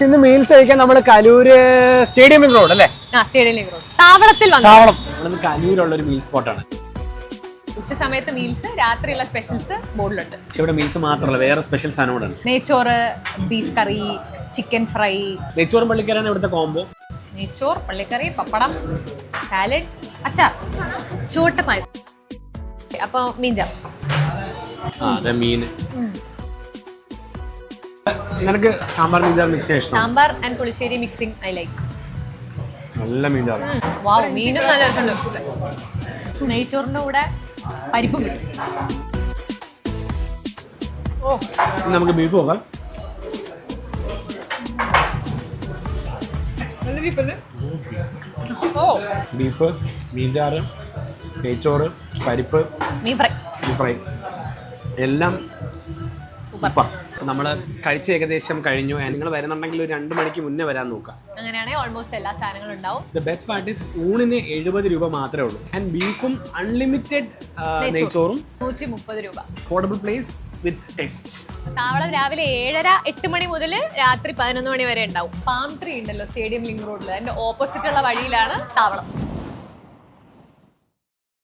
ഇന്ന് മീൽസ് കഴിക്കാൻ നമ്മൾ കലൂര് സ്റ്റേഡിയം ലിങ്ക് റോഡ് അല്ലേ? സ്റ്റേഡിയം ലിങ്ക് റോഡ് താവളത്തിൽ കലൂരുള്ള ഒരു മീൽ സ്പോട്ടാണ്. ഉച്ച സമയത്ത് മീൽസ്, രാത്രിയുള്ള സ്പെഷ്യൽസ് ബോർഡിലുണ്ട്. ഇവിടെ മീൽസ് മാത്രമല്ല, വേറെ സ്പെഷ്യൽ സാധനം നെയ്ച്ചോറ്, ബീഫ് കറി, ചിക്കൻ ഫ്രൈ. നെയ്ച്ചോറും പള്ളിക്കറിയാണ് ഇവിടുത്തെ കോംബോ. നെയ്ച്ചോർ, പള്ളിക്കറി, പപ്പടം, സാലഡ്, അച്ചാർ, ചൂട്ടമായി. അപ്പൊ മീൻജ മീൻ. നിനക്ക് സാമ്പാർ മീൻചാർ മിക്സ് ഇഷ്ടം? Sambar and pulissery mixing I like. നല്ല മീൻചാർ. വാവ്, മീനും നല്ല രസമുണ്ട്. നെയ്ച്ചോറിന്റെ കൂടെ പരിപ്പും കിട്ടും. നമുക്ക് ബീഫ് നോക്കാം. ബീഫ്, മീൻചാറ്, നെയ്ച്ചോറ്, പരിപ്പ്, മീൻ ഫ്രൈ എല്ലാം സൂപ്പർ. നമ്മൾ കഴിച്ച് ഏകദേശം കഴിഞ്ഞു. നിങ്ങൾ വരുന്നുണ്ടെങ്കിൽ ഒരു 2 മണിക്ക് മുന്നേ വരാൻ നോക്കാം. അങ്ങനെയാണെങ്കിൽ ഓൾമോസ്റ്റ് എല്ലാ സാധനങ്ങളും ഉണ്ടാവും. ദ ബെസ്റ്റ് പാർട്ട് ഈസ് ഊണിന് 70 രൂപ മാത്രമേ ഉള്ളൂ. ആൻഡ് ബീഫും അൺലിമിറ്റഡ് നെയ്ച്ചോറും 130 രൂപ. അഫോർഡബിൾ പ്ലേസ് വിത്ത് ടേസ്റ്റ്. താവളം രാവിലെ 7:30-8 മണി മുതൽ രാത്രി 11 മണി വരെ ഉണ്ടാവും. പാം ട്രീ ഉണ്ടല്ലോ സ്റ്റേഡിയം ലിങ്ക് റോഡിൽ, അതിന്റെ ഓപ്പോസിറ്റ് ഉള്ള വഴിയിലാണ് താവളം.